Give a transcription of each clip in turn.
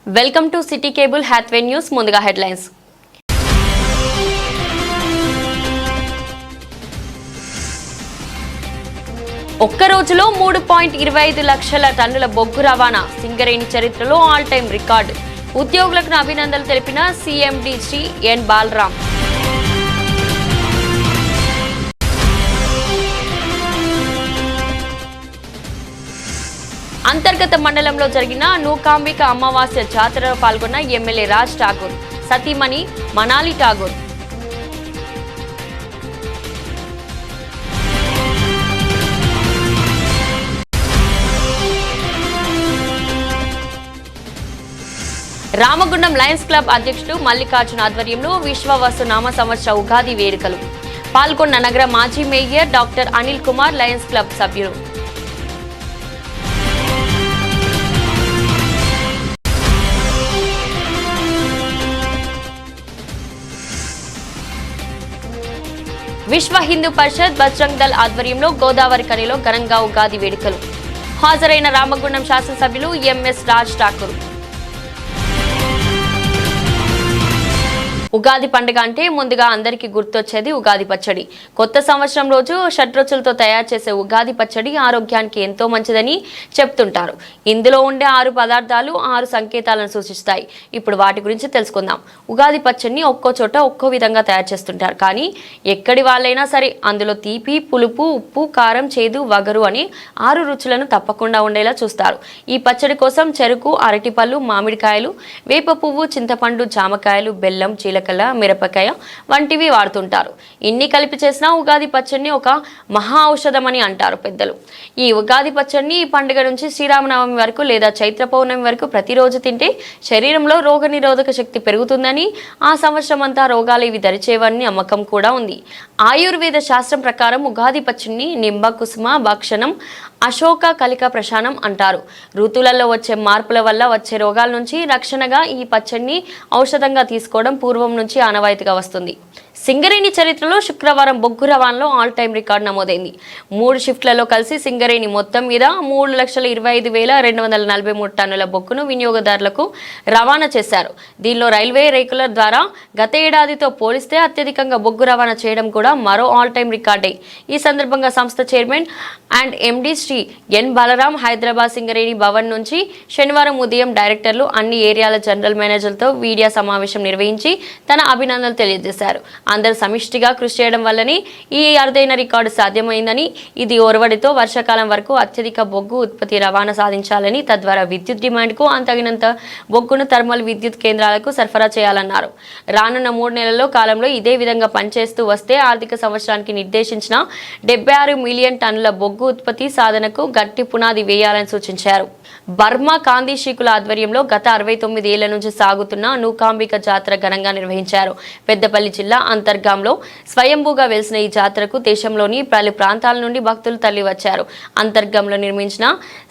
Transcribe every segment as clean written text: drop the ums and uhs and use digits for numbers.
Welcome to city cable Hathway news. ముందుగా headlines. ఒక్క రోజులో 3.25 లక్షల టన్నుల బొగ్గు రవాణా సింగరేణి చరిత్రలో ఆల్ టైమ్ రికార్డు. ఉద్యోగులకు అభినందనలు తెలిపిన సీఎండీ శ్రీ ఎన్ బాలరాం. అంతర్గత మండలంలో జరిగిన నూకాంబిక అమావాస్య జాతరలో పాల్గొన్న ఎమ్మెల్యే రాజ్ ఠాకూర్, సతీమణి మనాలి ఠాకూర్. రామగుండం లయన్స్ క్లబ్ అధ్యక్షుడు మల్లికార్జున ఆధ్వర్యంలో విశ్వవసు నామ సంవత్సర ఉగాది వేడుకలు. పాల్గొన్న నగర మాజీ mayor doctor Anil Kumar, Lions club సభ్యులు. విశ్వ హిందూ పరిషత్ బజరంగ్ దళ్ ఆధ్వర్యంలో గోదావరి కనిలో ఘనంగా ఉగాది వేడుకలు. హాజరైన రామగుండం శాసనసభ్యులు ఎంఎస్ రాజ్ ఠాకూర్. ఉగాది పండుగ అంటే ముందుగా అందరికీ గుర్తొచ్చేది ఉగాది పచ్చడి. కొత్త సంవత్సరం రోజు షడ్రుచులతో తయారు చేసే ఉగాది పచ్చడి ఆరోగ్యానికి ఎంతో మంచిదని చెప్తుంటారు. ఇందులో ఉండే 6 పదార్థాలు 6 సంకేతాలను సూచిస్తాయి. ఇప్పుడు వాటి గురించి తెలుసుకుందాం. ఉగాది పచ్చడిని ఒక్కో చోట ఒక్కో విధంగా తయారు చేస్తుంటారు. కానీ ఎక్కడి వాళ్ళైనా సరే అందులో తీపి, పులుపు, ఉప్పు, కారం, చేదు, వగరు అని 6 రుచులను తప్పకుండా ఉండేలా చూస్తారు. ఈ పచ్చడి కోసం చెరుకు, అరటిపళ్ళు, మామిడికాయలు, వేప పువ్వు, చింతపండు, జామకాయలు, బెల్లం, జీలకర్ర, మిరపకాయ వంటివి వాడుతుంటారు. ఇన్ని కలిపి చేసిన ఉగాది పచ్చడిని ఒక మహా ఔషధం అని అంటారు పెద్దలు. ఈ ఉగాది పచ్చడిని ఈ పండుగ నుంచి శ్రీరామనవమి వరకు లేదా చైత్ర పౌర్ణమి వరకు ప్రతిరోజు తింటే శరీరంలో రోగ నిరోధక శక్తి పెరుగుతుందని, ఆ సంవత్సరం అంతా రోగాలు ఇవి దరిచేవని నమ్మకం కూడా ఉంది. ఆయుర్వేద శాస్త్రం ప్రకారం ఉగాది పచ్చడిని నింబ కుసుమ భక్షణం, అశోక కలిక ప్రశానం అంటారు. ఋతువులలో వచ్చే మార్పుల వల్ల వచ్చే రోగాల నుంచి రక్షణగా ఈ పచ్చడిని ఔషధంగా తీసుకోవడం పూర్వం నుంచి ఆనవాయితీగా వస్తుంది. సింగరేణి చరిత్రలో శుక్రవారం బొగ్గు రవాణాలో ఆల్ టైమ్ రికార్డు నమోదైంది. 3 షిఫ్ట్లలో కలిసి సింగరేణి మొత్తం మీద 3,25,243 టన్నుల బొగ్గును వినియోగదారులకు రవాణా చేశారు. దీనిలో రైల్వే రెగ్యులర్ ద్వారా గత ఏడాదితో పోలిస్తే అత్యధికంగా బొగ్గు రవాణా చేయడం కూడా మరో ఆల్ టైమ్ రికార్డే. ఈ సందర్భంగా సంస్థ చైర్మన్ అండ్ ఎండీ శ్రీ ఎన్ బాలరాం హైదరాబాద్ సింగరేణి భవన్ నుంచి శనివారం ఉదయం డైరెక్టర్లు, అన్ని ఏరియాల జనరల్ మేనేజర్లతో మీడియా సమావేశం నిర్వహించి తన అభినందనలు తెలియజేశారు. అందరూ సమిష్టిగా కృషి చేయడం వల్లనే ఈ అరుదైన రికార్డు సాధ్యమైందని, ఇది ఒరవడితో వర్షాకాలం వరకు అత్యధిక బొగ్గు ఉత్పత్తి రవాణా సాధించాలని, తద్వారా విద్యుత్ డిమాండ్కు తగినంత బొగ్గును థర్మల్ విద్యుత్ కేంద్రాలకు సరఫరా చేయాలన్నారు. రానున్న 3 నెలల కాలంలో ఇదే విధంగా పనిచేస్తూ వస్తే ఆర్థిక సంవత్సరానికి నిర్దేశించిన 76 మిలియన్ టన్నుల బొగ్గు ఉత్పత్తి సాధనకు గట్టి పునాది వేయాలని సూచించారు. బర్మా కాందీ షీకుల ఆధ్వర్యంలో గత 69 ఏళ్ల నుంచి సాగుతున్న నూకాంబిక జాతర ఘనంగా నిర్వహించారు. పెద్దపల్లి జిల్లా అంతర్గాంలో స్వయంభూగా వెలిసిన ఈ జాతరకు దేశంలోని పలు ప్రాంతాల నుండి భక్తులు తరలివచ్చారు. అంతర్గాంలో నిర్మించిన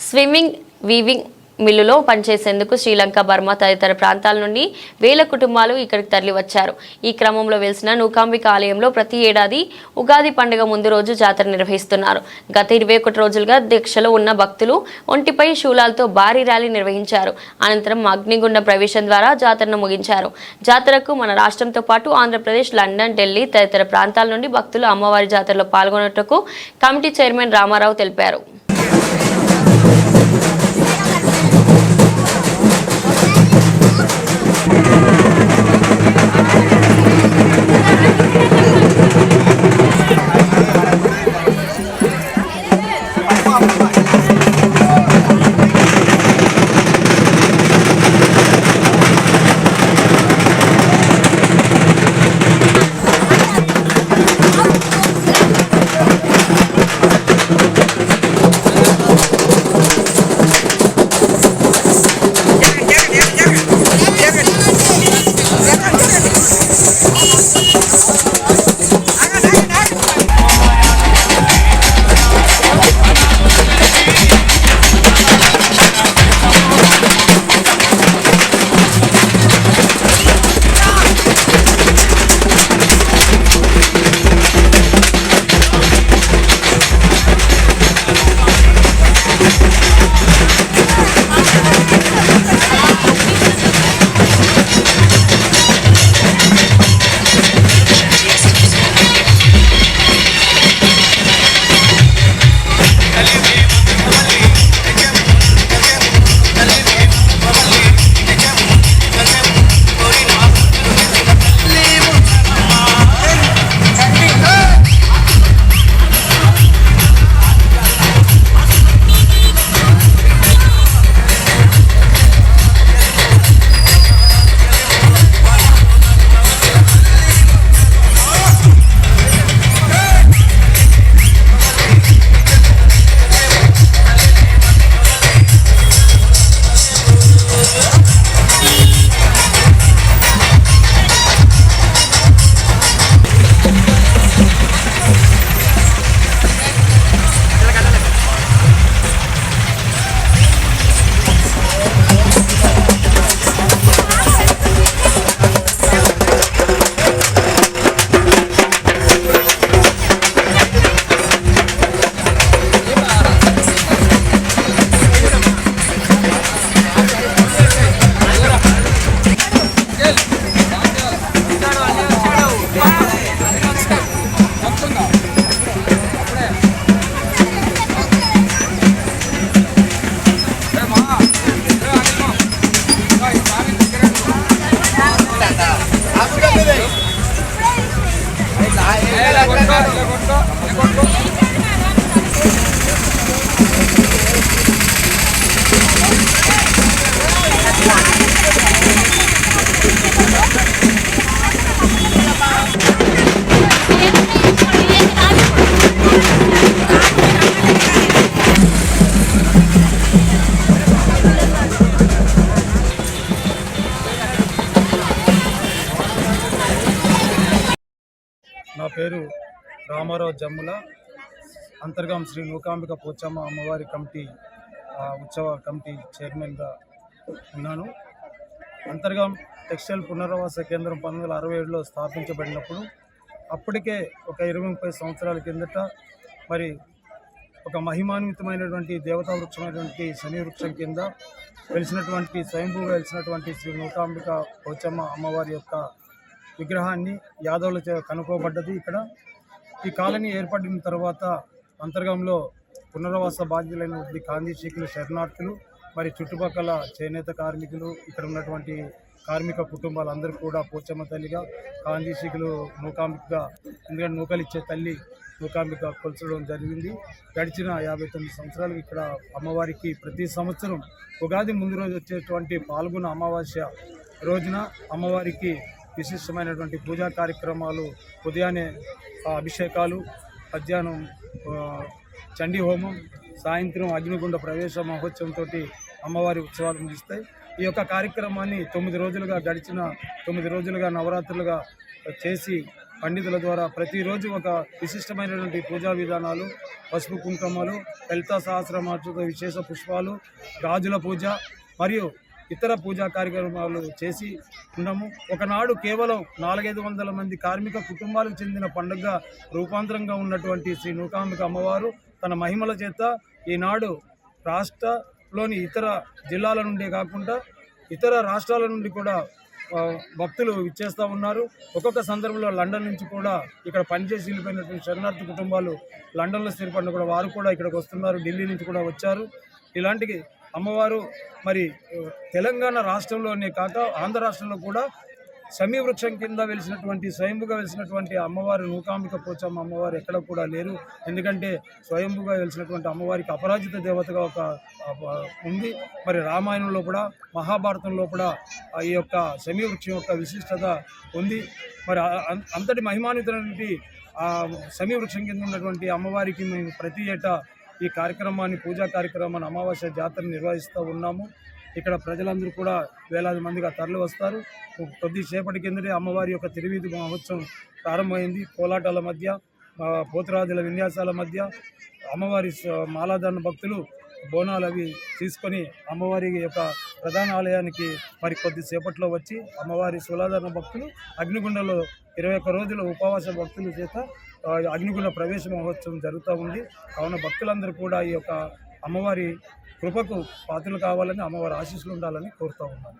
స్విమ్మింగ్ వీవింగ్ మిల్లులో పనిచేసేందుకు శ్రీలంక, బర్మా తదితర ప్రాంతాల నుండి వేల కుటుంబాలు ఇక్కడికి తరలివచ్చారు. ఈ క్రమంలో వెలిసిన నూకాంబిక ఆలయంలో ప్రతి ఏడాది ఉగాది పండుగ ముందు రోజు జాతర నిర్వహిస్తున్నారు. గత 21 రోజులుగా దీక్షలో ఉన్న భక్తులు ఒంటిపై శూలాలతో భారీ ర్యాలీ నిర్వహించారు. అనంతరం అగ్నిగుండ ప్రవేశం ద్వారా జాతరను ముగించారు. జాతరకు మన రాష్ట్రంతో పాటు ఆంధ్రప్రదేశ్, లండన్, ఢిల్లీ తదితర ప్రాంతాల నుండి భక్తులు అమ్మవారి జాతరలో పాల్గొన్నట్టుకు కమిటీ చైర్మన్ రామారావు తెలిపారు. పేరు రామారావు జమ్ముల. అంతర్గం శ్రీ నూకాంబిక పోచమ్మ అమ్మవారి కమిటీ ఉత్సవ కమిటీ చైర్మన్గా ఉన్నాను. అంతర్గం టెక్స్టైల్ పునరావాస కేంద్రం 1967లో స్థాపించబడినప్పుడు అప్పటికే ఒక 20-30 సంవత్సరాల కిందట మరి ఒక మహిమాన్వితమైనటువంటి దేవతా వృక్షమైనటువంటి శని వృక్షం కింద వెలిసినటువంటి స్వయంభూగా వెలిసినటువంటి శ్రీ నూకాంబిక పోచమ్మ అమ్మవారి యొక్క విగ్రహాన్ని యాదవులచే కనుక్కోబడ్డది. ఇక్కడ ఈ కాలనీ ఏర్పడిన తర్వాత అంతర్గంలో పునరావాస బాధ్యులైనటువంటి కాందీశీకులు, శరణార్థులు, మరి చుట్టుపక్కల చేనేత కార్మికులు, ఇక్కడ ఉన్నటువంటి కార్మిక కుటుంబాలందరూ కూడా పోచమ్మ తల్లిగా, కాందీశీకులు నూకాంబికగా, ఎందుకంటే నూకలిచ్చే తల్లి నూకాంబిక కొలుచడం జరిగింది. గడిచిన 59 సంవత్సరాలు ఇక్కడ అమ్మవారికి ప్రతి సంవత్సరం ఉగాది ముందు రోజు వచ్చేటువంటి పాల్గొన అమావాస్య రోజున అమ్మవారికి విశిష్టమైనటువంటి పూజా కార్యక్రమాలు, ఉదయాన్నే అభిషేకాలు, మధ్యాహ్నం చండీ హోమం, సాయంత్రం అగ్నిగుండ ప్రవేశ మహోత్సవంతో అమ్మవారి ఉత్సవాలు ముగిస్తాయి. ఈ యొక్క కార్యక్రమాన్ని 9 రోజులుగా గడిచిన 9 రోజులుగా నవరాత్రులుగా చేసి పండితుల ద్వారా ప్రతిరోజు ఒక విశిష్టమైనటువంటి పూజా విధానాలు, పసుపు కుంకుమలు, లలితా సహస్రనామ విశేష పుష్పాలు, గాజుల పూజ మరియు ఇతర పూజా కార్యక్రమాలు చేసి ఉన్నాము. ఒకనాడు కేవలం 400-500 మంది కార్మిక కుటుంబాలకు చెందిన పండుగ రూపాంతరంగా ఉన్నటువంటి శ్రీ నూకాంబిక అమ్మవారు తన మహిమల చేత ఈనాడు రాష్ట్రంలోని ఇతర జిల్లాల నుండే కాకుండా ఇతర రాష్ట్రాల నుండి కూడా భక్తులు విచ్చేస్తూ ఉన్నారు. ఒక్కొక్క సందర్భంలో లండన్ నుంచి కూడా ఇక్కడ పనిచేసి వెళ్ళిపోయినటువంటి శరణార్థి కుటుంబాలు లండన్లో స్థిరపడిన కూడా వారు కూడా ఇక్కడికి వస్తున్నారు. ఢిల్లీ నుంచి కూడా వచ్చారు. ఇలాంటి అమ్మవారు మరి తెలంగాణ రాష్ట్రంలోనే కాక ఆంధ్ర రాష్ట్రంలో కూడా సమీ వృక్షం కింద వెలిసినటువంటి స్వయంభుగా వెలిసినటువంటి అమ్మవారు నూకాంబిక పోచమ్మ అమ్మవారు ఎక్కడ కూడా లేరు. ఎందుకంటే స్వయంభుగా వెలిసినటువంటి అమ్మవారికి అపరాజిత దేవతగా ఒక ఉంది. మరి రామాయణంలో కూడా మహాభారతంలో కూడా ఈ యొక్క సమీ వృక్షం యొక్క విశిష్టత ఉంది. మరి అంతటి మహిమాన్వితమైనటువంటి సమీ వృక్షం కింద ఉన్నటువంటి అమ్మవారికి మేము ప్రతి ఏటా ఈ కార్యక్రమాన్ని, పూజా కార్యక్రమాన్ని, అమావాస్య జాతరను నిర్వహిస్తూ ఉన్నాము. ఇక్కడ ప్రజలందరూ కూడా వేలాది మందిగా తరలి వస్తారు. కొద్దిసేపటి కిందటే అమ్మవారి యొక్క తిరువీధి మహోత్సవం ప్రారంభమైంది. కోలాటాల మధ్య, పోతురాజుల విన్యాసాల మధ్య అమ్మవారి మాలాధారణ భక్తులు బోనాలు అవి తీసుకొని అమ్మవారి యొక్క ప్రధాన ఆలయానికి మరి కొద్దిసేపట్లో వచ్చి అమ్మవారి శూలాధారణ భక్తులు అగ్నిగుండంలో 21 రోజుల ఉపవాస భక్తుల చేత అగ్నిగుండ ప్రవేశ మహోత్సవం జరుగుతూ ఉంది. కావున భక్తులందరూ కూడా ఈ యొక్క అమ్మవారి కృపకు పాత్రలు కావాలని, అమ్మవారి ఆశీస్సులు ఉండాలని కోరుతూ ఉన్నాను.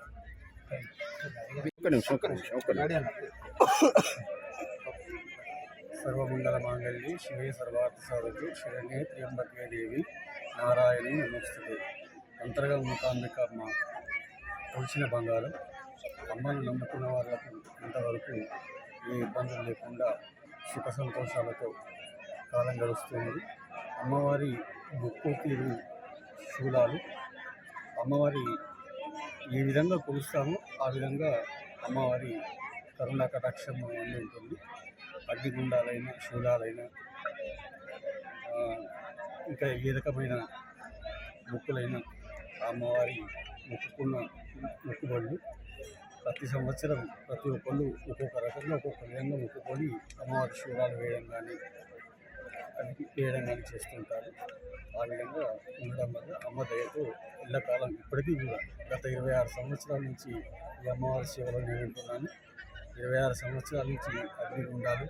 సర్వమంగళ మాంగళ్యే శివే సర్వార్థ సాధకే శరణ్యే త్ర్యంబకే దేవి నారాయణి నమస్తుతే. అంతర్గత నూకాంబిక అమ్మ కొలిచిన బంగారం. అమ్మను నమ్ముకున్న వాళ్ళకు ఇంతవరకు ఏ ఇబ్బందులు లేకుండా సుఖ సంతోషాలతో కాలం గడుస్తుంది. అమ్మవారి ముక్కు, తీరు, శూలాలు అమ్మవారి ఏ విధంగా కొలుస్తామో ఆ విధంగా అమ్మవారి కరుణా కటాక్షం అన్నీ ఉంటుంది. అగ్నిగుండాలైన, శూలాలైన, ఇంకా ఏ రకమైన మొక్కులైన అమ్మవారి మొక్కుకున్న మొక్కుబడులు ప్రతి సంవత్సరం ప్రతి ఒక్కళ్ళు ఒక్కొక్క రకంగా ఒక్కొక్క విధంగా మొక్కుకొని అమ్మవారి శూలాలు వేయడం కానీ చేస్తుంటారు. ఆ విధంగా ఉండడం వల్ల అమ్మ దయతో ఎల్లకాలం ఇప్పటికీ కూడా గత 26 సంవత్సరాల నుంచి ఈ అమ్మవారి సేవలో నేను ఉంటున్నాను. 26 సంవత్సరాల నుంచి అగ్నిగుండాలు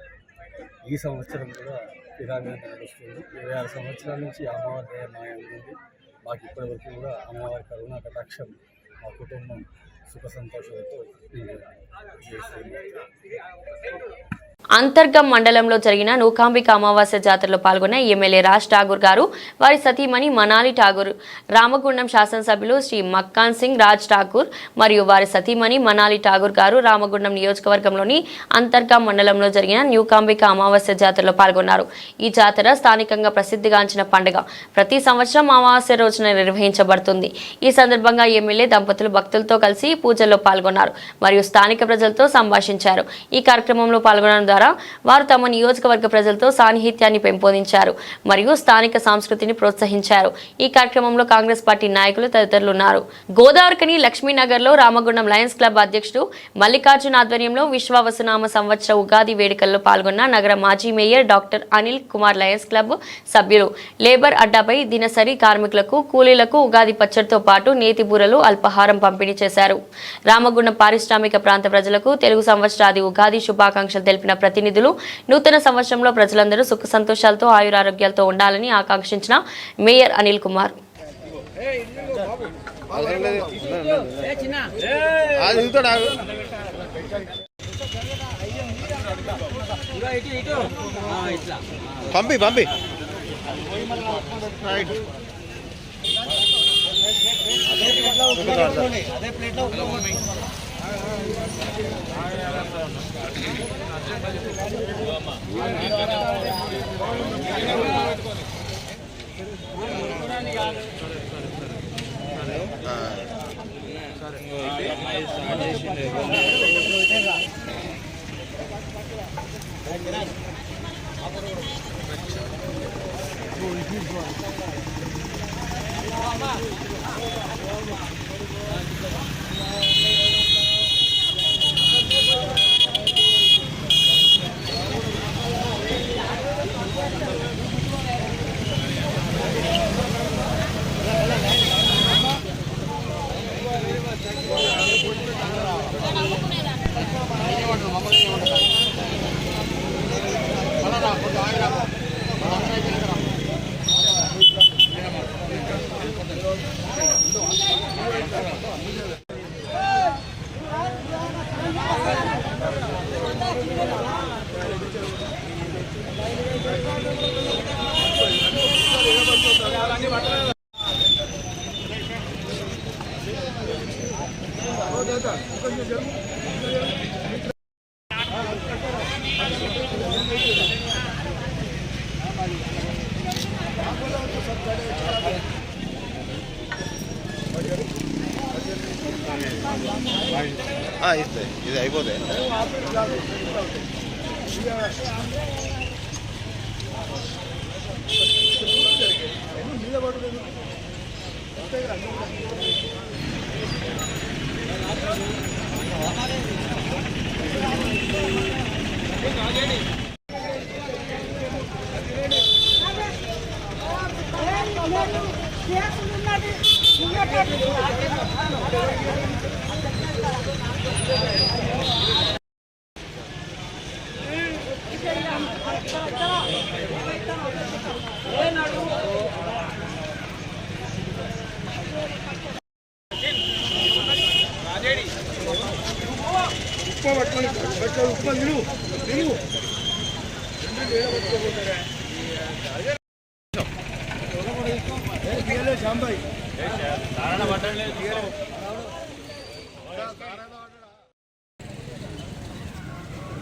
ఈ సంవత్సరం కూడా ఇలాగే నడుస్తుంది. 26 సంవత్సరాల నుంచి అమ్మవారి దయ మాయ ఉంది. మాకు ఇప్పటివరకు కూడా అమ్మవారి కరుణా కటాక్షం మా కుటుంబం సుఖ సంతోషాలతో అంతర్గం మండలంలో జరిగిన నూకాంబిక అమావాస్య జాతరలో పాల్గొన్న ఎమ్మెల్యే రాజ్ ఠాగూర్ గారు, వారి సతీమణి మనాలి ఠాగూర్, రామగుండం శాసనసభ్యులు శ్రీ మక్కాన్ సింగ్ రాజ్ ఠాకూర్ మరియు వారి సతీమణి మనాలి ఠాగూర్ గారు రామగుండం నియోజకవర్గంలోని అంతర్గం మండలంలో జరిగిన నూకాంబిక అమావాస్య జాతరలో పాల్గొన్నారు. ఈ జాతర స్థానికంగా ప్రసిద్ధిగాంచిన పండుగ. ప్రతి సంవత్సరం అమావాస్య రోజున నిర్వహించబడుతుంది. ఈ సందర్భంగా ఎమ్మెల్యే దంపతులు భక్తులతో కలిసి పూజల్లో పాల్గొన్నారు మరియు స్థానిక ప్రజలతో సంభాషించారు. ఈ కార్యక్రమంలో పాల్గొన్న ద్వారా వారు తమ నియోజకవర్గ ప్రజలతో సాన్నిహిత్యాన్ని పెంపొందించారు మరియు స్థానిక సంస్కృతిని ప్రోత్సహించారు. ఈ కార్యక్రమంలో కాంగ్రెస్ పార్టీ నాయకులు తదితరులు ఉన్నారు. గోదావరికని లక్ష్మీనగర్లో రామగుండం లయన్స్ క్లబ్ అధ్యక్షుడు మల్లికార్జున ఆధ్వర్యంలో విశ్వావసునామ సంవత్సర ఉగాది వేడుకల్లో పాల్గొన్న నగర మాజీ mayor doctor Anil Kumar Lions club సభ్యులు లేబర్ అడ్డాపై దినసరి కార్మికులకు కూలీలకు ఉగాది పచ్చడితో పాటు నేతి బూరలు అల్పాహారం పంపిణీ చేశారు. రామగుండం పారిశ్రామిక ప్రాంత ప్రజలకు తెలుగు సంవత్సరాది ఉగాది శుభాకాంక్షలు తెలిపిన ప్రతినిధులు నూతన సంవత్సరంలో ప్రజలందరూ సుఖ సంతోషాలతో ఆయురారోగ్యాలతో ఉండాలని ఆకాంక్షించిన మేయర్ అనిల్ కుమార్. పంపి ఇది అయిపోతే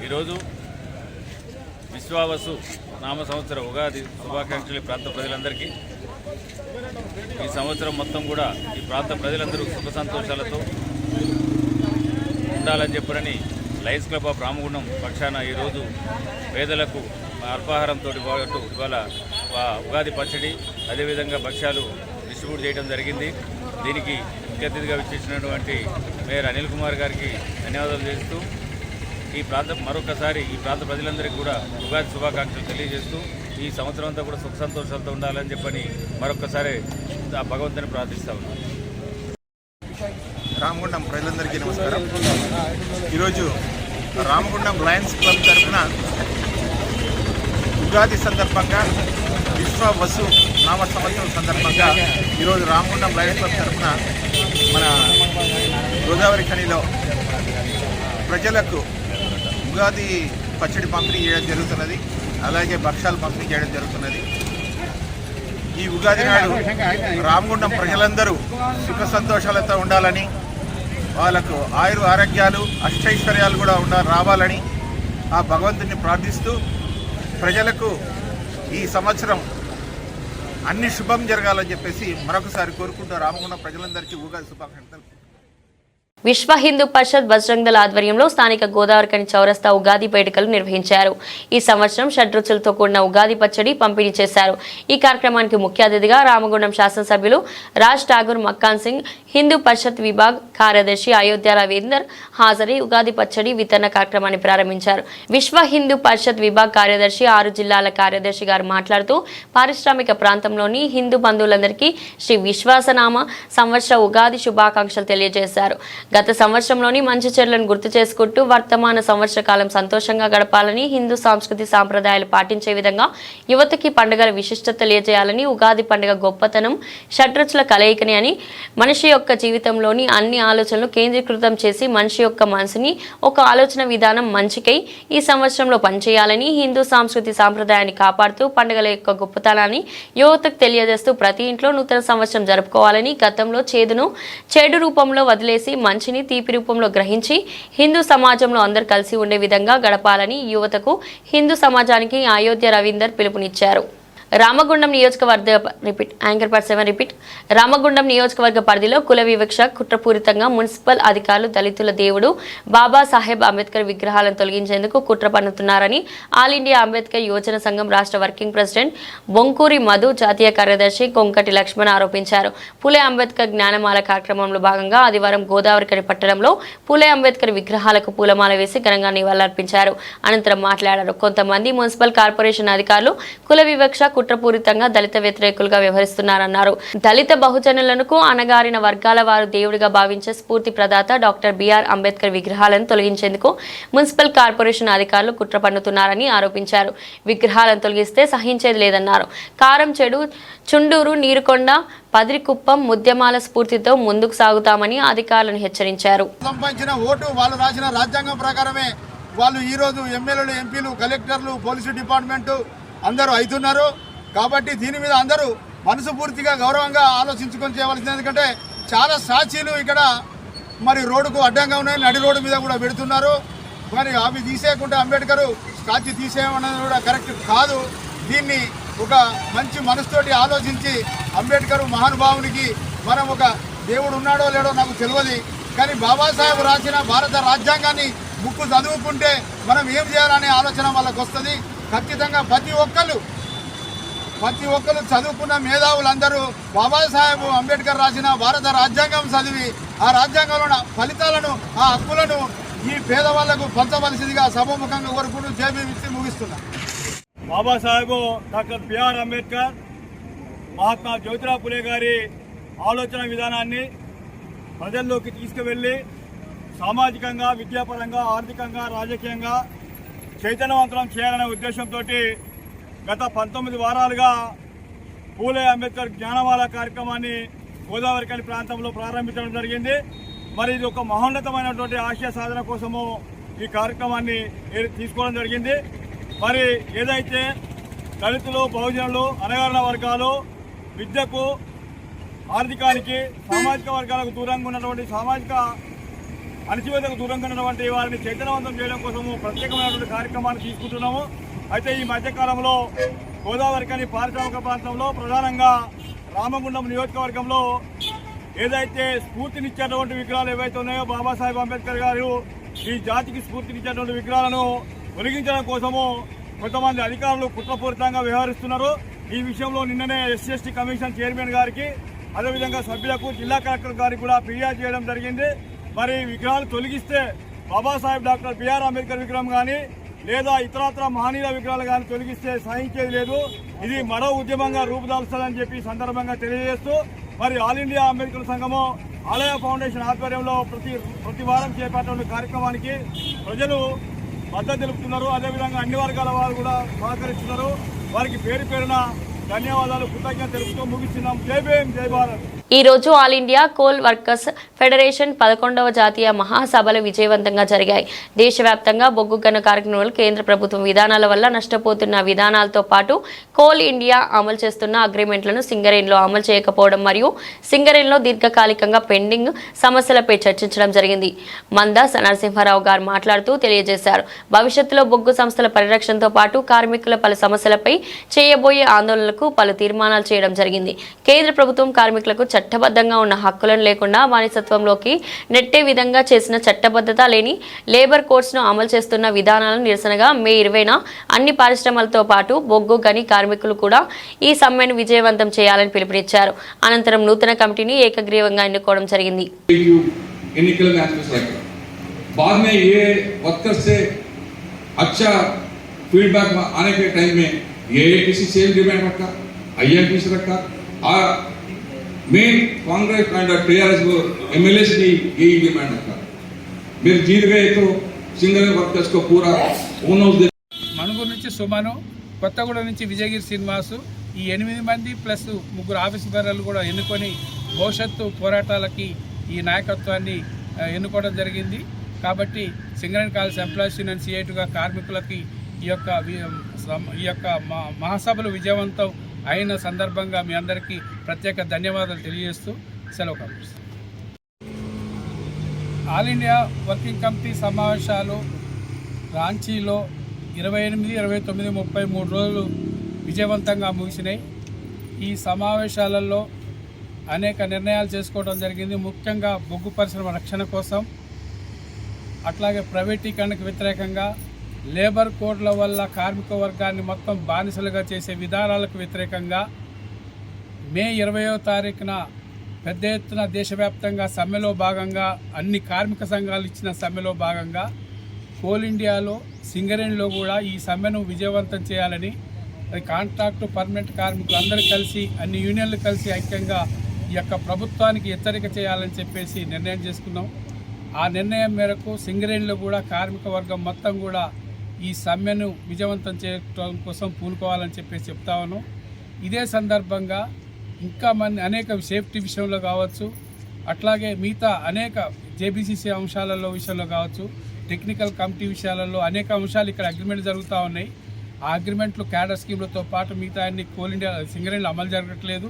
ఈరోజు విశ్వావసు నామ సంవత్సర ఉగాది శుభాకాంక్షలు ప్రాంత ప్రజలందరికీ. ఈ సంవత్సరం మొత్తం కూడా ఈ ప్రాంత ప్రజలందరూ సుఖ సంతోషాలతో ఉండాలని చెప్పని లయన్స్ క్లబ్ ఆఫ్ రామగుండం పక్షాన ఈరోజు పేదలకు అల్పాహారంతో ఇవాళ ఉగాది పచ్చడి అదేవిధంగా భక్ష్యాలు డిస్ట్రిబ్యూట్ చేయడం జరిగింది. దీనికి ముఖ్య అతిథిగా విచ్చేసినటువంటి మేయర్ అనిల్ కుమార్ గారికి ధన్యవాదాలు చేస్తూ ఈ ప్రాంత ప్రజలందరికీ కూడా ఉగాది శుభాకాంక్షలు తెలియజేస్తూ ఈ సంవత్సరం అంతా కూడా సుఖ సంతోషాలతో ఉండాలని చెప్పని మరొకసారి ఆ భగవంతుని ప్రార్థిస్తా ఉన్నాం. రామగుండం ప్రజలందరికీ నమస్కారం. ఈరోజు రామగుండం లయన్స్ క్లబ్ తరఫున ఉగాది సందర్భంగా విశ్వవసు నామ సంవత్సరం సందర్భంగా ఈరోజు రామగుండం లయన్స్ క్లబ్ తరఫున మన గోదావరి ఖనిలో ప్రజలకు ఉగాది పచ్చడి పంపిణీ చేయడం జరుగుతున్నది. అలాగే భక్ష్యాలు పంపిణీ చేయడం జరుగుతున్నది. ఈ ఉగాది నాడు రామగుండం ప్రజలందరూ సుఖ సంతోషాలతో ఉండాలని, వాళ్ళకు ఆరోగ్యాలు అష్టైశ్వర్యాలు కూడా రావాలని ఆ భగవంతుని ప్రార్థిస్తూ ప్రజలకు ఈ సంవత్సరం అన్ని శుభం జరగాలని చెప్పేసి మరొకసారి కోరుకుంటూ రామగుండం ప్రజలందరికీ ఉగాది శుభాకాంక్షలు. విశ్వ హిందూ పరిషత్ బజరంగ్ దళ ఆధ్వర్యంలో స్థానిక గోదావరికని చౌరస్తా ఉగాది వేడుకలు నిర్వహించారు. ఈ సంవత్సరం షడ్రుచులతో కూడిన ఉగాది పచ్చడి పంపిణీ చేశారు. ఈ కార్యక్రమానికి ముఖ్య అతిథిగా రామగుండం శాసనసభ్యులు రాజ్ ఠాగూర్ మక్కాన్ సింగ్, హిందూ పరిషత్ విభాగ్ కార్యదర్శి అయోధ్య రవీందర్ హాజరై ఉగాది పచ్చడి వితరణ కార్యక్రమాన్ని ప్రారంభించారు. విశ్వ హిందూ పరిషత్ విభాగ్ కార్యదర్శి 6 జిల్లాల కార్యదర్శి గారు మాట్లాడుతూ పారిశ్రామిక ప్రాంతంలోని హిందూ బంధువులందరికీ శ్రీ విశ్వాసనామ సంవత్సర ఉగాది శుభాకాంక్షలు తెలియజేశారు. గత సంవత్సరంలోని మంచి చెడులను గుర్తు చేసుకుంటూ వర్తమాన సంవత్సర కాలం సంతోషంగా గడపాలని, హిందూ సంస్కృతి సాంప్రదాయాలు పాటించే విధంగా యువతకి పండుగల విశిష్టత తెలియజేయాలని, ఉగాది పండుగ గొప్పతనం షడ్రుచుల కలయికని అని, మనిషి యొక్క జీవితంలోని అన్ని ఆలోచనలు కేంద్రీకృతం చేసి మనిషి యొక్క మనసుని ఒక ఆలోచన విధానం మంచికై ఈ సంవత్సరంలో పనిచేయాలని, హిందూ సంస్కృతి సాంప్రదాయాన్ని కాపాడుతూ పండుగల యొక్క గొప్పతనాన్ని యువతకు తెలియజేస్తూ ప్రతి ఇంట్లో నూతన సంవత్సరం జరుపుకోవాలని, గతంలో చెడు రూపంలో వదిలేసి మంచిని తీపి రూపంలో గ్రహించి హిందూ సమాజంలో అందరూ కలిసి ఉండే విధంగా గడపాలని యువతకు హిందూ సమాజానికి అయోధ్య రవీందర్ పిలుపునిచ్చారు. రామగుండం నియోజకవర్గ పరిధిలో కుల వివక్ష కుట్రపూరితంగా మున్సిపల్ అధికారులు దళితుల దేవుడు బాబాసాహెబ్ అంబేద్కర్ విగ్రహాలను తొలగించేందుకు కుట్ర పన్నుతున్నారని ఆల్ ఇండియా అంబేద్కర్ యువజన సంఘం రాష్ట్ర వర్కింగ్ ప్రెసిడెంట్ బొంకూరి మధు, జాతీయ కార్యదర్శి కొంకటి లక్ష్మణ్ ఆరోపించారు. పులే అంబేద్కర్ జ్ఞానమాల కార్యక్రమంలో భాగంగా ఆదివారం గోదావరికని పట్టణంలో పులే అంబేద్కర్ విగ్రహాలకు పూలమాల వేసి ఘనంగా నివాళులర్పించారు. అనంతరం మాట్లాడారు. కొంతమంది మున్సిపల్ కార్పొరేషన్ అధికారులు కుల వివక్ష కుట్రపూరితంగా దళిత వ్యతిరేకులుగా వ్యవహరిస్తున్నారన్నారు. దళిత బహుజనులకు అణగారిన వర్గాల వారు దేవుడిగా భావించే స్ఫూర్తి ప్రదాత డాక్టర్ బిఆర్ అంబేద్కర్ విగ్రహాలను తొలగించేందుకు మున్సిపల్ కార్పొరేషన్ అధికారులు కుట్ర పన్నుతున్నారని ఆరోపించారు. విగ్రహాలను తొలగిస్తే సహించేది లేదన్నారు. కారం చెడు, చుండూరు, నీరుకొండ, పదిరికుప్పం ఉద్యమాల స్ఫూర్తితో ముందుకు సాగుతామని అధికారులను హెచ్చరించారు. సంపాదించిన ఓటు వాళ్ళు రాసిన రాజ్యాంగం ప్రకారమే వాళ్ళు ఈరోజు ఎమ్మెల్యేలు, ఎంపీలు, కలెక్టర్లు, పోలీసు డిపార్ట్మెంటు అందరూ అవుతున్నారు. కాబట్టి దీని మీద అందరూ మనసు పూర్తిగా గౌరవంగా ఆలోచించుకొని చేయవలసింది. ఎందుకంటే చాలా సాక్షీలు ఇక్కడ మరి రోడ్డుకు అడ్డంగా ఉన్నాయి, నడి రోడ్డు మీద కూడా పెడుతున్నారు. మరి అవి తీసేయకుండా అంబేద్కర్ స్టాచ్యూ తీసేయమన్నది కూడా కరెక్ట్ కాదు. దీన్ని ఒక మంచి మనసుతోటి ఆలోచించి అంబేద్కర్ మహానుభావునికి మనం ఒక దేవుడు ఉన్నాడో లేడో నాకు తెలియదు, కానీ బాబాసాహెబ్ రాసిన భారత రాజ్యాంగాన్ని బుక్కు చదువుకుంటే మనం ఏం చేయాలనే ఆలోచన వాళ్ళకు వస్తుంది. ఖచ్చితంగా ప్రతి ఒక్కరు చదువుకున్న మేధావులందరూ బాబాసాహెబ్ అంబేద్కర్ రాసిన భారత రాజ్యాంగం చదివి ఆ రాజ్యాంగంలో ఫలితాలను, ఆ హక్కులను ఈ పేదవాళ్లకు పంచవలసిందిగా సభాముఖంగా కోరుకుంటూ జేబీ ముగిస్తున్నారు. బాబాసాహెబ్ డాక్టర్ బిఆర్ అంబేద్కర్, మహాత్మా జ్యోతిరావు పులే గారి ఆలోచన విధానాన్ని ప్రజల్లోకి తీసుకువెళ్ళి సామాజికంగా, విద్యాపరంగా, ఆర్థికంగా, రాజకీయంగా చైతన్యవంతం చేయాలనే ఉద్దేశంతో గత 19 వారాలుగా పూలే అంబేద్కర్ జ్ఞానమాల కార్యక్రమాన్ని గోదావరికని ప్రాంతంలో ప్రారంభించడం జరిగింది. మరి ఇది ఒక మహోన్నతమైనటువంటి ఆశయ సాధన కోసము ఈ కార్యక్రమాన్ని తీసుకోవడం జరిగింది. మరి ఏదైతే దళితులు, బహుజనులు, అణగారిన వర్గాలు విద్యకు, ఆర్థికానికి, సామాజిక వర్గాలకు దూరంగా ఉన్నటువంటి, సామాజిక అణచివేతకు దూరంగా ఉన్నటువంటి వారిని చైతన్యవంతం చేయడం కోసము ప్రత్యేకమైనటువంటి కార్యక్రమాన్ని తీసుకుంటున్నాము. అయితే ఈ మధ్యకాలంలో గోదావరికని పారిశ్రామిక ప్రాంతంలో, ప్రధానంగా రామగుండం నియోజకవర్గంలో ఏదైతే స్ఫూర్తినిచ్చేటువంటి విగ్రహాలు ఏవైతే ఉన్నాయో, బాబాసాహెబ్ అంబేద్కర్ గారు ఈ జాతికి స్ఫూర్తినిచ్చేటువంటి విగ్రహాలను తొలగించడం కోసము కొంతమంది అధికారులు కుట్రపూరితంగా వ్యవహరిస్తున్నారు. ఈ విషయంలో నిన్ననే SC/ST కమిషన్ చైర్మన్ గారికి, అదేవిధంగా సభ్యులకు, జిల్లా కలెక్టర్ గారికి కూడా ఫిర్యాదు చేయడం జరిగింది. మరి విగ్రహాలు తొలగిస్తే బాబాసాహెబ్ డాక్టర్ బిఆర్ అంబేద్కర్ విగ్రహం కానీ లేదా ఇతరత్ర మహనీయుల విగ్రహాలు కానీ తొలగిస్తే సహించేది లేదు. ఇది మరో ఉద్యమంగా రూపుదాల్స్తుందని చెప్పి సందర్భంగా తెలియజేస్తూ, మరి ఆల్ ఇండియా అంబేద్కర్ సంఘము ఆలయ ఫౌండేషన్ ఆధ్వర్యంలో ప్రతి వారం చేపట్టే కార్యక్రమానికి ప్రజలు మద్దతు తెలుపుతున్నారు. అదేవిధంగా అన్ని వర్గాల వారు కూడా సహకరిస్తున్నారు. వారికి పేరు పేరున ధన్యవాదాలు, కృతజ్ఞతలు తెలుపుతూ ముగిస్తున్నాం. జై భీమ్, జై భారత్. ఈ రోజు all India coal workers federation 11వ జాతీయ మహాసభలు విజయవంతంగా జరిగాయి. దేశవ్యాప్తంగా బొగ్గు గనుల కార్మికులు కేంద్ర ప్రభుత్వం విధానాల వల్ల నష్టపోతున్న విధానాలతో పాటు కోల్ ఇండియా అమలు చేస్తున్న అగ్రిమెంట్లను సింగరేణిలో అమలు చేయకపోవడం మరియు సింగరేణిలో దీర్ఘకాలికంగా పెండింగ్ సమస్యలపై చర్చించడం జరిగింది. మంద నరసింహారావు గారు మాట్లాడుతూ తెలియజేశారు. భవిష్యత్తులో బొగ్గు సంస్థల పరిరక్షణతో పాటు కార్మికుల పలు సమస్యలపై చేయబోయే ఆందోళనలకు పలు తీర్మానాలు చేయడం జరిగింది. కేంద్ర ప్రభుత్వం కార్మికులకు చట్టబద్ధంగా ఉన్న హక్కులను లేకుండా బానిసత్వంలోకి నెట్టే విధంగా చేసిన చట్టబద్ధత లేని లేబర్ కోడ్స్ను అమలు చేస్తున్న విధానాలను నిరసనగా మే 20న అన్ని పరిశ్రమలతో పాటు బొగ్గు గని కార్మికులు కూడా ఈ సమ్మెను విజయవంతం చేయాలని పిలుపునిచ్చారు. అనంతరం నూతన కమిటీని ఏకగ్రీవంగా ఎన్నుకోవడం జరిగింది. बाद में ये वर्कर से अच्छा फीडबैक आने के टाइम में ये किसी सेल डिमांड रखा, IMPs रखा और main Congress and TRS MLAs भी यही डिमांड रखा. मेरे जीत गए तो सिंगल वर्कर्स को पूरा ओनर्स दे. మణుగూరు నుంచి సుమను, కొత్తగూడెం నుంచి విజయగిరి శ్రీనివాసు, ఈ 8 మంది ప్లస్ 3 ఆఫీస్ బేరర్లు కూడా ఎన్నుకొని భవిష్యత్తు పోరాటాలకి ఈ నాయకత్వాన్ని ఎన్నుకోవడం జరిగింది. కాబట్టి సింగరేణి కాలేజ్ ఎంప్లాయీస్ యూనియన్ CITగా కార్మికులకి ఈ యొక్క మహాసభలు విజయవంతం అయిన సందర్భంగా మీ అందరికీ ప్రత్యేక ధన్యవాదాలు తెలియజేస్తూ సెలవు Congress. All India working committee సమావేశాలు రాంచీలో 28, 29, 33 రోజులు విజయవంతంగా ముగిసినాయి. ఈ సమావేశాలలో అనేక నిర్ణయాలు చేసుకోవడం జరిగింది. ముఖ్యంగా బొగ్గు పరిశ్రమ రక్షణ కోసం, అట్లాగే ప్రైవేటీకరణకు వ్యతిరేకంగా, లేబర్ కోడ్ల వల్ల కార్మిక వర్గాన్ని మొత్తం బానిసలుగా చేసే విధానాలకు వ్యతిరేకంగా మే 20వ తారీఖున పెద్ద ఎత్తున దేశవ్యాప్తంగా సమ్మెలో భాగంగా అన్ని కార్మిక సంఘాలు ఇచ్చిన సమ్మెలో భాగంగా కోల్ ఇండియాలో సింగరేణిలో కూడా ఈ సమ్మెను విజయవంతం చేయాలని అది కాంట్రాక్టు పర్మనెంట్ కార్మికులు అందరూ కలిసి అన్ని యూనియన్లు కలిసి ఐక్యంగా ఈ యొక్క ప్రభుత్వానికి హెచ్చరిక చేయాలని చెప్పేసి నిర్ణయం చేసుకున్నాం. ఆ నిర్ణయం మేరకు సింగరేణిలో కూడా కార్మిక వర్గం మొత్తం కూడా ఈ సమ్మెను విజయవంతం చేయడం కోసం పూనుకోవాలని చెప్పేసి చెప్తా ఉన్నాం. ఇదే సందర్భంగా ఇంకా అనేక సేఫ్టీ విషయంలో కావచ్చు, అట్లాగే మిగతా అనేక JBCC విషయంలో కావచ్చు, టెక్నికల్ కమిటీ విషయాలలో అనేక అంశాలు ఇక్కడ అగ్రిమెంట్ జరుగుతూ ఉన్నాయి. ఆ అగ్రిమెంట్లు క్యాడర్ స్కీమ్లతో పాటు మిగతా అన్ని కోల్ ఇండియా సింగరేణిలో అమలు జరగట్లేదు.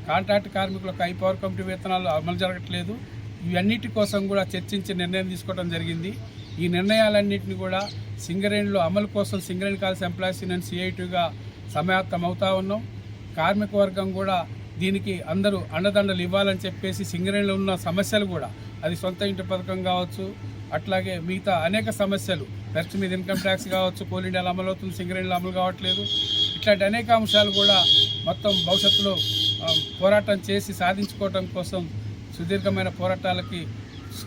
కాంట్రాక్ట్ కార్మికులకు హై పవర్ కమిటీ వేతనాలు అమలు జరగట్లేదు. ఇవన్నిటి కోసం కూడా చర్చించి నిర్ణయం తీసుకోవడం జరిగింది. ఈ నిర్ణయాలన్నింటినీ కూడా సింగరేణిలో అమలు కోసం సింగరేణి కాలేజ్ ఎంప్లాయీస్ యూనియన్ CITగా సమాయత్తం అవుతా ఉన్నాం. కార్మిక వర్గం కూడా దీనికి అందరూ అండదండలు ఇవ్వాలని చెప్పేసి సింగరేణిలో ఉన్న సమస్యలు కూడా, అది సొంత ఇంటి పథకం కావచ్చు, అట్లాగే మిగతా అనేక సమస్యలు, ఖర్చు మీద ఇన్కమ్ ట్యాక్స్ కావచ్చు, కోల్ ఇండియాలో అమలు అవుతుంది, సింగరేణిలో అమలు కావట్లేదు, ఇట్లాంటి అనేక అంశాలు కూడా మొత్తం భవిష్యత్తులో పోరాటం చేసి సాధించుకోవడం కోసం సుదీర్ఘమైన పోరాటాలకి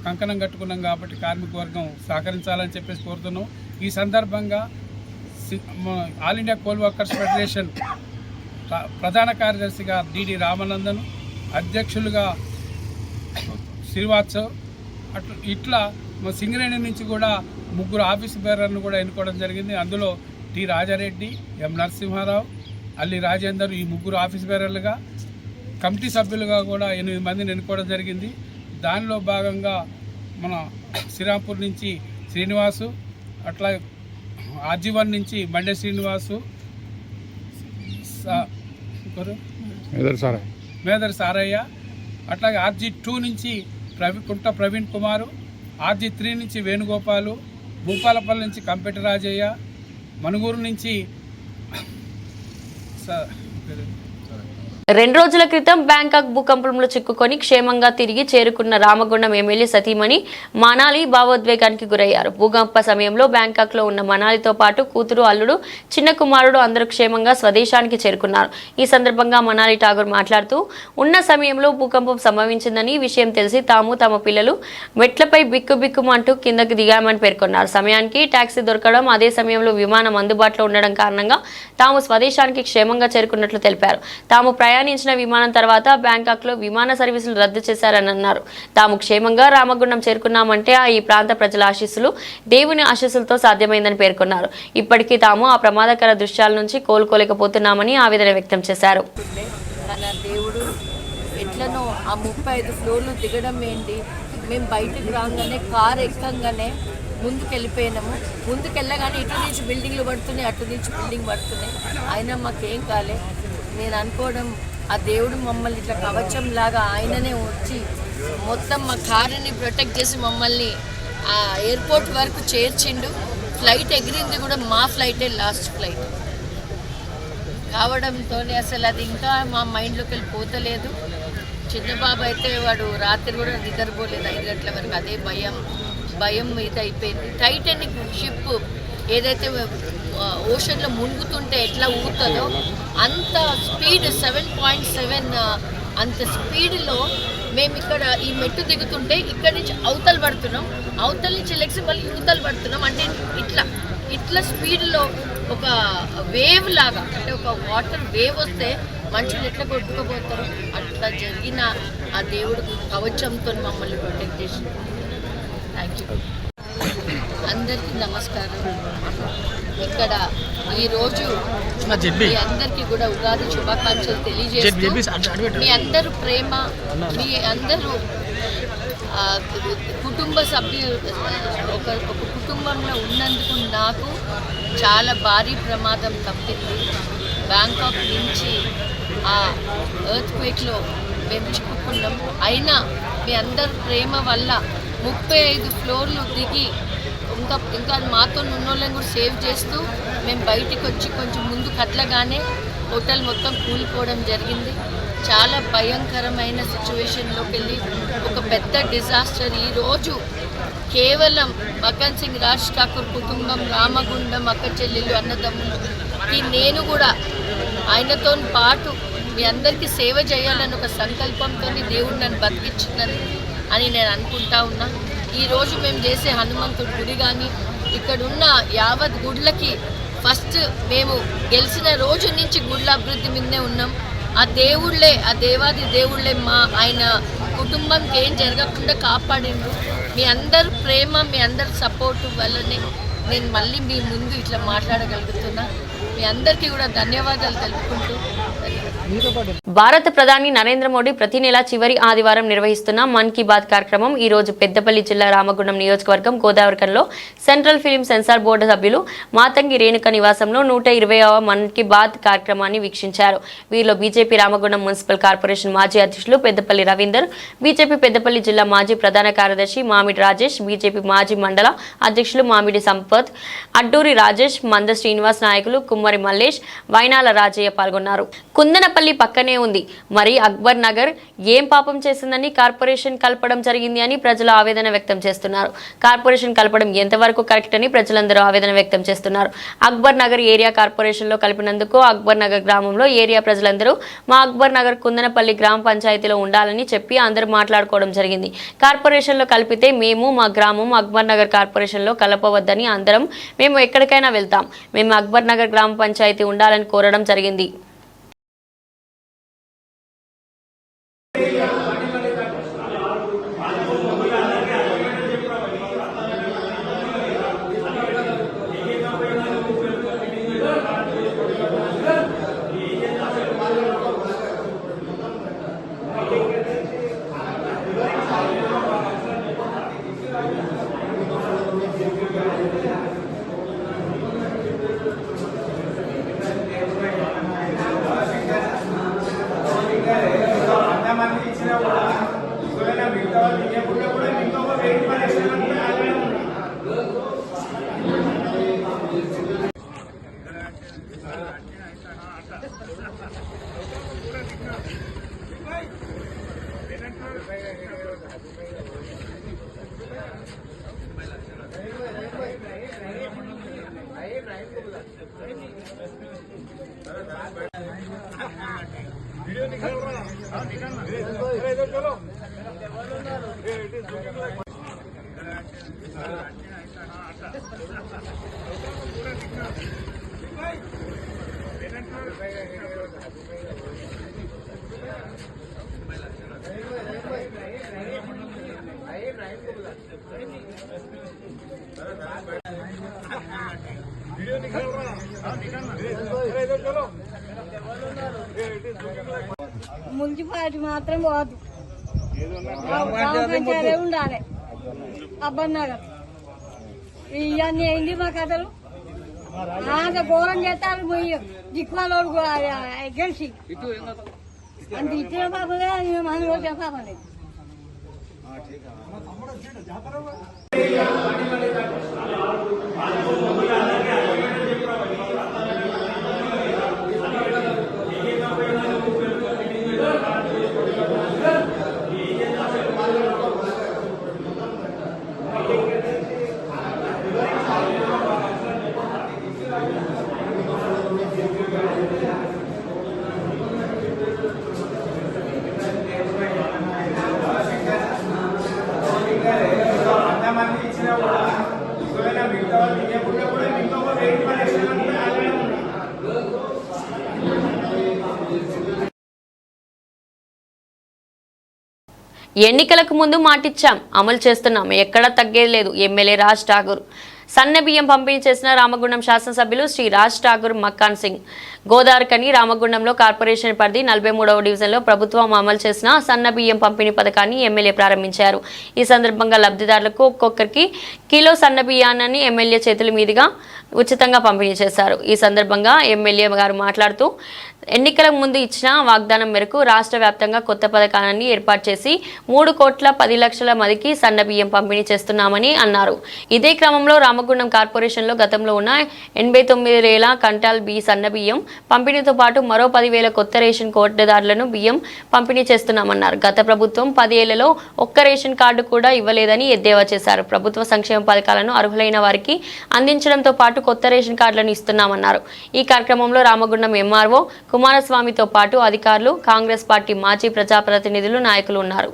కంకణం కట్టుకున్నాం. కాబట్టి కార్మిక వర్గం సహకరించాలని చెప్పేసి కోరుతున్నాం. ఈ సందర్భంగా all India coal workers federation ప్రధాన కార్యదర్శిగా DD రామానందన్, అధ్యక్షులుగా శ్రీవాత్సవ్, ఇట్లా సింగరేణి నుంచి కూడా 3 ఆఫీస్ బేరర్లను కూడా ఎన్నుకోవడం జరిగింది. అందులో T రాజారెడ్డి, M నరసింహారావు, అల్లి రాజేందర్ ఈ 3 ఆఫీస్ బేరర్లుగా, కమిటీ సభ్యులుగా కూడా 8 మందిని ఎన్నుకోవడం జరిగింది. దానిలో భాగంగా మన శ్రీరాంపూర్ నుంచి శ్రీనివాసు, అట్లా RG1 నుంచి బండే శ్రీనివాసు, మేదర్ సారయ్య, అట్లాగే RG2 నుంచి కుంట ప్రవీణ్ కుమారు, RG3 నుంచి వేణుగోపాలు, భూపాలపల్లి నుంచి కంపెటి రాజయ్య, మణుగూరు నుంచి 2 రోజుల క్రితం బ్యాంకాక్ భూకంపంలో చిక్కుకొని క్షేమంగా తిరిగి చేరుకున్న రామగుండం ఎమ్మెల్యే సతీమణి మనాలి భావోద్వేగానికి గురయ్యారు. భూకంప సమయంలో బ్యాంకాక్లో ఉన్న మనాలితో పాటు కూతురు, అల్లుడు, చిన్న కుమారుడు అందరూ క్షేమంగా స్వదేశానికి చేరుకున్నారు. ఈ సందర్భంగా మనాలి ఠాగూర్ మాట్లాడుతూ, ఉన్న సమయంలో భూకంపం సంభవించిందని విషయం తెలిసి తాము తమ పిల్లలు మెట్లపై బిక్కుబిక్కుమంటూ కిందకు దిగామని పేర్కొన్నారు. సమయానికి టాక్సీ దొరకడం, అదే సమయంలో విమానం అందుబాటులో ఉండడం కారణంగా తాము స్వదేశానికి క్షేమంగా చేరుకున్నట్లు తెలిపారు. తాము ప్రయాణించిన విమానం తర్వాత బ్యాంకాక్లో విమాన సర్వీసులు రద్దు చేశారని అన్నారు. తాము క్షేమంగా రామగుండం చేరుకున్నామంటే ఈ ప్రాంత ప్రజల ఆశీస్సులు, దేవుని ఆశీస్సులతో సాధ్యమైందని పేర్కొన్నారు. ఇప్పటికీ తాము ఆ ప్రమాదకర దృశ్యాల నుంచి కోలుకోలేకపోతున్నామని ఆవేదన వ్యక్తం చేశారు. తన దేవుడు ఎట్లనో ఆ 35 ఫ్లోర్లు దిగడం ఏంటి, మేము బయటకు రాగానే కారు ఎక్కంగానే ముందుకెళ్ళిపోయినాము. ముందుకెళ్ళగానే ఇటు నుంచి బిల్డింగ్లు పడుతున్నాయి, అటు నుంచి బిల్డింగ్ పడుతున్నాయి. అయినా మాకేం కాలే. నేను అనుకోవడం ఆ దేవుడు మమ్మల్ని ఇట్లా కవచం లాగా ఆయననే వచ్చి మొత్తం మా కారుని ప్రొటెక్ట్ చేసి మమ్మల్ని ఆ ఎయిర్పోర్ట్ వరకు చేర్చిండు. ఫ్లైట్ ఎగిరింది కూడా మా ఫ్లైటే లాస్ట్ ఫ్లైట్ కావడంతో అసలు అది ఇంకా మా మైండ్లోకి వెళ్ళిపోతలేదు. చిన్న బాబు అయితే వాడు రాత్రి కూడా నిద్రపోలేదు 5 గంటల వరకు. అదే భయం ఇది అయిపోయింది. టైటానిక్ షిప్ ఏదైతే ఓషన్లో మునుగుతుంటే ఎట్లా ఊగుతుందో అంత స్పీడ్ 7.7 అంత స్పీడ్లో మేము ఇక్కడ ఈ మెట్టు దిగుతుంటే ఇక్కడి నుంచి అవతల పడుతున్నాం, అవతల నుంచి లెగ్స్ మళ్ళీ యువతలు పడుతున్నాం. అంటే ఇట్లా స్పీడ్లో ఒక వేవ్ లాగా, అంటే ఒక వాటర్ వేవ్ వస్తే మనుషులు ఎట్లా కొట్టుకుపోతారు అట్లా జరిగిన ఆ దేవుడు కవచంతో మమ్మల్ని ప్రొటెక్ట్ చేసి. Thank you. అందరికీ నమస్కారం. ఇక్కడ ఈరోజు మీ అందరికీ కూడా ఉగాది శుభాకాంక్షలు తెలియజేస్తూ మీ అందరూ ప్రేమ, మీ అందరూ కుటుంబ సభ్యులు ఒక కుటుంబంలో ఉన్నందుకు నాకు చాలా భారీ ప్రమాదం తప్పింది. బ్యాంకాక్ నుంచి ఆ ఎర్త్క్వేక్లో మేము చిక్కుకున్నాం. అయినా మీ అందరు ప్రేమ వల్ల 35 ఫ్లోర్లు దిగి ఇంకా మాతో ఉన్నోళ్ళని కూడా సేవ్ చేస్తూ మేము బయటికి వచ్చి కొంచెం ముందు కట్లగానే హోటల్ మొత్తం కూలిపోవడం జరిగింది. చాలా భయంకరమైన సిచ్యువేషన్లోకి వెళ్ళి ఒక పెద్ద డిజాస్టర్. ఈరోజు కేవలం మకన్ సింగ్ రాజ్ ఠాకూర్ కుటుంబం, రామగుండం అక్క చెల్లెళ్ళు, అన్నదమ్ములకి నేను కూడా ఆయనతో పాటు మీ అందరికీ సేవ చేయాలని ఒక సంకల్పంతో దేవుడు నన్ను బతికించిందని అని నేను అనుకుంటా ఉన్నా. ఈరోజు మేము చేసే హనుమంతుడి గుడి కానీ ఇక్కడున్న యావత్ గుడ్లకి ఫస్ట్ మేము గెలిచిన రోజు నుంచి గుడ్ల అభివృద్ధి మీదనే ఉన్నాం. ఆ దేవుళ్ళే, ఆ దేవాది దేవుళ్ళే ఆయన కుటుంబంకి ఏం జరగకుండా కాపాడిండ్రు. మీ అందరు ప్రేమ, మీ అందరు సపోర్టు వల్లనే నేను మళ్ళీ మీ ముందు ఇట్లా మాట్లాడగలుగుతున్నా. మీ అందరికీ కూడా ధన్యవాదాలు తెలుపుకుంటూ. భారత ప్రధాని నరేంద్ర మోడీ ప్రతి నెల చివరి ఆదివారం నిర్వహిస్తున్న మన్ కీ బాత్ కార్యక్రమం ఈ రోజు పెద్దపల్లి జిల్లా రామగుండం నియోజకవర్గం గోదావరికంలో సెంట్రల్ ఫిలిం సెన్సార్ బోర్డు సభ్యులు మాతంగి రేణుక నివాసంలో 120వ మన్ కీ బాత్ కార్యక్రమాన్ని వీక్షించారు. వీరిలో బీజేపీ రామగుండం మున్సిపల్ కార్పొరేషన్ మాజీ అధ్యక్షులు పెద్దపల్లి రవీందర్, బీజేపీ పెద్దపల్లి జిల్లా మాజీ ప్రధాన కార్యదర్శి మామిడి రాజేష్, బీజేపీ మాజీ మండల అధ్యక్షులు మామిడి సంపత్, అడ్డూరి రాజేష్, మంద శ్రీనివాస్ నాయకులు కుమ్మరి మల్లేష్, వైనాల రాజయ్య పాల్గొన్నారు. కుందనపల్లి పక్కనే ఉంది, మరి అక్బర్ నగర్ ఏం పాపం చేసిందని కార్పొరేషన్ కలపడం జరిగింది అని ప్రజలు ఆవేదన వ్యక్తం చేస్తున్నారు. కార్పొరేషన్ కలపడం ఎంతవరకు కరెక్ట్ అని ప్రజలందరూ ఆవేదన వ్యక్తం చేస్తున్నారు. అక్బర్ నగర్ ఏరియా కార్పొరేషన్లో కలిపినందుకు అక్బర్ నగర్ గ్రామంలో ఏరియా ప్రజలందరూ మా అక్బర్ నగర్ కుందనపల్లి గ్రామ పంచాయతీలో ఉండాలని చెప్పి అందరూ మాట్లాడుకోవడం జరిగింది. కార్పొరేషన్లో కలిపితే మేము మా గ్రామం అక్బర్ నగర్ కార్పొరేషన్లో కలపవద్దని అందరం మేము ఎక్కడికైనా వెళ్తాం, మేము అక్బర్ నగర్ గ్రామ పంచాయతీ ఉండాలని కోరడం జరిగింది. మున్సిపాలిటీ మాత్రం పోదు, గ్రామ పంచాయతీ ఉండాలి. అక్బర్ నగర్ ఇవన్నీ అయింది మా కథలు. అంత ఘోరం చేస్తారు దిక్కుమాలోడు గెలిచి అంత ఇచ్చిన పాపలే మనం వచ్చే పాపలే. ఎన్నికలకు ముందు మాటిచ్చాం, అమలు చేస్తున్నాం, ఎక్కడా తగ్గేది లేదు. ఎమ్మెల్యే రాజ్ ఠాగూర్. సన్న బియ్యం పంపిణీ చేసిన రామగుండం శాసనసభ్యులు శ్రీ రాజ్ ఠాగూర్ మక్కాన్ సింగ్. గోదావరికని రామగుండంలో కార్పొరేషన్ పరిధి 43వ డివిజన్లో ప్రభుత్వం అమలు చేసిన సన్న బియ్యం పంపిణీ పథకాన్ని ఎమ్మెల్యే ప్రారంభించారు. ఈ సందర్భంగా లబ్ధిదారులకు ఒక్కొక్కరికి కిలో సన్న బియ్యాన్ని ఎమ్మెల్యే చేతుల మీదుగా ఉచితంగా పంపిణీ చేశారు. ఈ సందర్భంగా ఎమ్మెల్యే గారు మాట్లాడుతూ ఎన్నికల ముందు ఇచ్చిన వాగ్దానం మేరకు రాష్ట్ర వ్యాప్తంగా కొత్త పథకాన్ని ఏర్పాటు చేసి 3,10,00,000 మందికి సన్న బియ్యం పంపిణీ చేస్తున్నామని అన్నారు. ఇదే క్రమంలో రామగుండం కార్పొరేషన్లో గతంలో ఉన్న 89,000 కంటాల్ సన్న బియ్యం పంపిణీతో పాటు మరో 10,000 కొత్త రేషన్ కార్డుదారులను బియ్యం పంపిణీ చేస్తున్నామన్నారు. గత ప్రభుత్వం 10 ఏళ్లలో ఒక్క రేషన్ కార్డు కూడా ఇవ్వలేదని ఎద్దేవా చేశారు. ప్రభుత్వ సంక్షేమ పథకాలను అర్హులైన వారికి అందించడంతో పాటు కొత్త రేషన్ కార్డులను ఇస్తున్నామన్నారు. ఈ కార్యక్రమంలో రామగుండం ఎంఆర్ఓ కుమారస్వామితో పాటు అధికారులు, కాంగ్రెస్ పార్టీ మాజీ ప్రజాప్రతినిధులు, నాయకులు ఉన్నారు.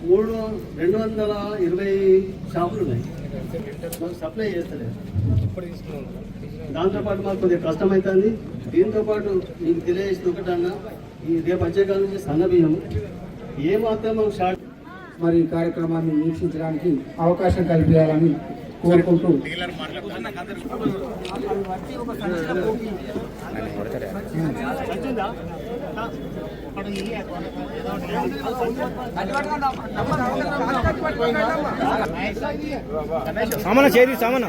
మూడు 220 షాపులు ఉన్నాయి, సప్లై చేస్తలేదు. దాంతోపాటు మాకు కొద్దిగా కష్టమవుతుంది. దీంతోపాటు మీకు తెలియజేసిన ఒకటన్నా, ఈ రేపు వచ్చేకాల నుంచి సన్న బియ్యం ఏమాత్రం షార్ట్ మరి ఈ కార్యక్రమాన్ని వీక్షించడానికి అవకాశం కల్పించాలని కోరుకుంటూ సామాన చేది సామాన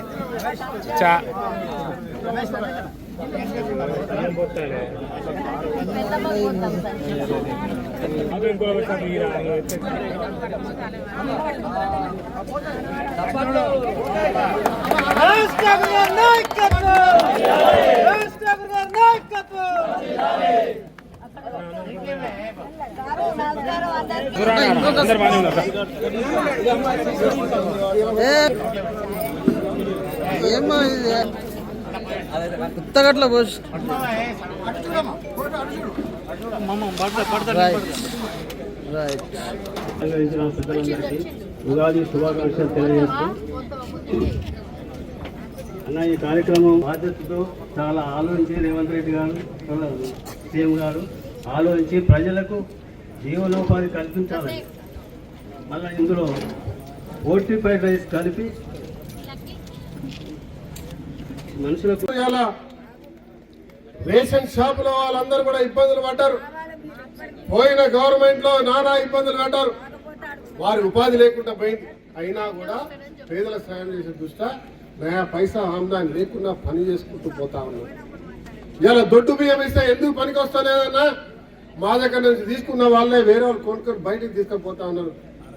ఏమో ఉత్తగట్ల పోసి ఉగాది శుభాకాంక్షలు తెలియజేస్తూ అన్న, ఈ కార్యక్రమం బాధ్యతతో చాలా ఆలోచించి రేవంత్ రెడ్డి గారు, సీఎం గారు ఆలోచించి ప్రజలకు జీవనోపాధి కల్పించాలని, మళ్ళీ ఇందులో ఫోర్టిఫైడ్ రైస్ కలిపి మనుషులకు రేషన్ షాపులో వాళ్ళందరూ కూడా ఇబ్బందులు పడ్డారు. పోయిన గవర్నమెంట్ లో నానా ఇబ్బందులు పడ్డారు. వారి ఉపాధి లేకుండా పోయింది. అయినా కూడా పేదల సాయం చేసే దృష్ట్యా నయా పైసా ఆమ్దాని లేకుండా పని చేసుకుంటూ పోతా ఉన్నారు. ఇలా దొడ్డు బియ్యం ఇస్తే ఎందుకు పనికి వస్తలేదన్నా, మా దగ్గర నుంచి తీసుకున్న వాళ్ళే వేరే వాళ్ళు కొనుక్కొని బయటకు తీసుకొని ఉన్నారు.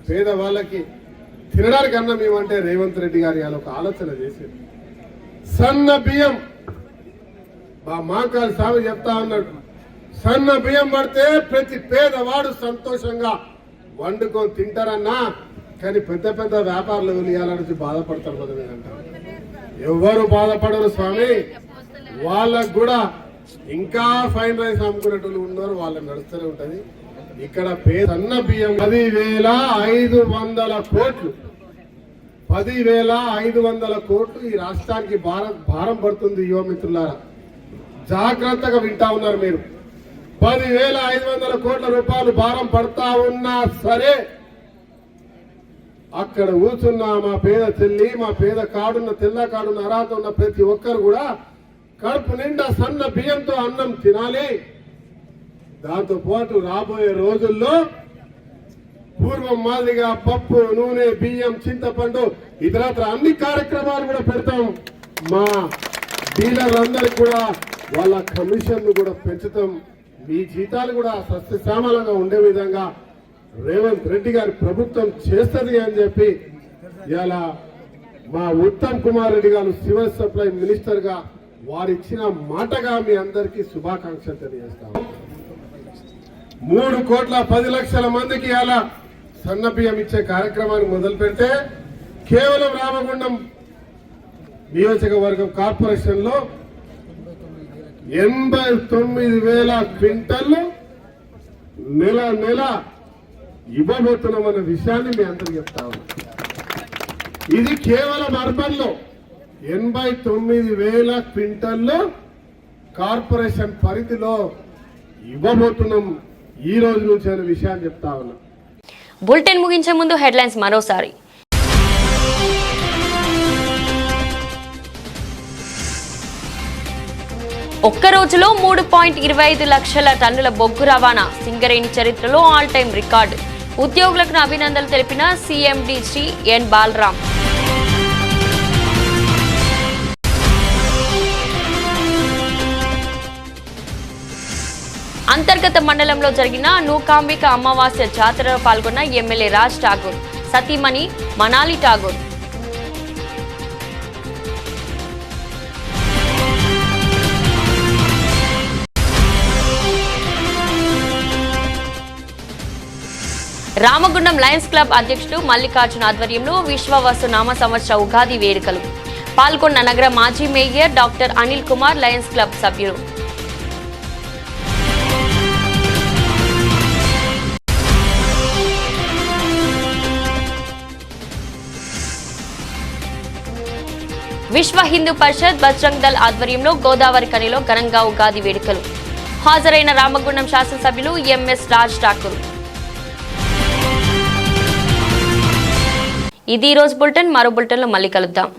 పేద వాళ్ళకి తినడానికి అన్నం ఏమంటే రేవంత్ రెడ్డి గారు ఇలా ఒక ఆలోచన చేశారు. సన్న బియ్యం మా మాకాలు స్వామి చెప్తా ఉన్నాడు, సన్న బియ్యం పడితే ప్రతి పేదవాడు సంతోషంగా వండుకొని తింటారన్నా. కానీ పెద్ద పెద్ద వ్యాపారులు ఇవ్వాలని బాధపడతారు కదా అంటారు. ఎవరు బాధపడరు స్వామి, వాళ్ళకు కూడా ఇంకా ఫైన్ రైస్ అమ్ముకునేటోళ్ళు ఉన్నారు, వాళ్ళకి నడుస్తూనే ఉంటది. ఇక్కడ సన్న బియ్యం 10,500 కోట్లు, 10,500 కోట్లు ఈ రాష్ట్రానికి భారం పడుతుంది. యువ మిత్రులారా జాగ్రత్తగా వింటా ఉన్నారు మీరు. 10,500 కోట్ల రూపాయలు భారం పడతా ఉన్నా సరే అక్కడ కూర్చున్న మా పేద చెల్లి, మా పేద కాడున్న తెల్ల కాడున్న అర్హత ఉన్న ప్రతి ఒక్కరు కూడా కడుపు నిండా సన్న బియ్యంతో అన్నం తినాలి. దాంతో పాటు రాబోయే రోజుల్లో పూర్వం మాదిరిగా పప్పు, నూనె, బియ్యం, చింతపండు ఇతరత్ర అన్ని కార్యక్రమాలు కూడా పెడతాం. మా డీలర్లందరికీ కూడా వాళ్ళ కమిషన్ కూడా పెంచుతాం. మీ జీతాలు కూడా సస్యశ్యామలంగా ఉండే విధంగా రేవంత్ రెడ్డి గారి ప్రభుత్వం చేస్తుంది అని చెప్పి ఇలా మా ఉత్తమ్ కుమార్ రెడ్డి గారు సివిల్ సప్లై మినిస్టర్ గా వారిచ్చిన మాటగా మీ అందరికీ శుభాకాంక్షలు తెలియజేస్తాం. 3,10,00,000 మందికి ఇలా సన్న బియ్యం ఇచ్చే కార్యక్రమాన్ని మొదలు పెడితే కేవలం రామగుండం నియోజకవర్గం కార్పొరేషన్ లో 89,000 క్వింటల్లు నెల ఇవ్వబోతున్నామన్న విషయాన్ని మీ అందరికి చెప్తా ఉన్నా. ఇది కేవలం అర్బన్లో 89,000 క్వింటల్లో కార్పొరేషన్ పరిధిలో ఇవ్వబోతున్నాం ఈ రోజు నుంచి అనే విషయాన్ని చెప్తా ఉన్నా. బులెటిన్ ముగించే ముందు హెడ్లైన్స్ మరోసారి. ఒక్క రోజులో 3.25 లక్షల టన్నుల బొగ్గు రవాణా సింగరేణి చరిత్రలో ఆల్ టైమ్ రికార్డు. ఉద్యోగులకు అభినందనలు తెలిపిన సీఎండీ శ్రీ ఎన్ బాలరాం. అంతర్గత మండలంలో జరిగిన నూకాంబిక అమావాస్య జాతరలో పాల్గొన్న ఎమ్మెల్యే రాజ్ ఠాగూర్, సతీమణి మనాలి ఠాగూర్. రామగుండం లయన్స్ క్లబ్ అధ్యక్షుడు మల్లికార్జున ఆధ్వర్యంలో విశ్వవసు నామ సంవత్సర ఉగాది వేడుకలు. పాల్గొన్న నగర మాజీ mayor doctor Anil Kumar, Lions club సభ్యులు. విశ్వ హిందూ పరిషత్ బజరంగ్ దళ్ ఆధ్వర్యంలో గోదావరి కనిలో ఘనంగా ఉగాది వేడుకలు. హాజరైన రామగుండం శాసనసభ్యులు ఎంఎస్ రాజ్ ఠాకూర్. ఇది ఈ రోజు బులెటిన్. మరో బులెటిన్లో మళ్ళీ కలుద్దాం.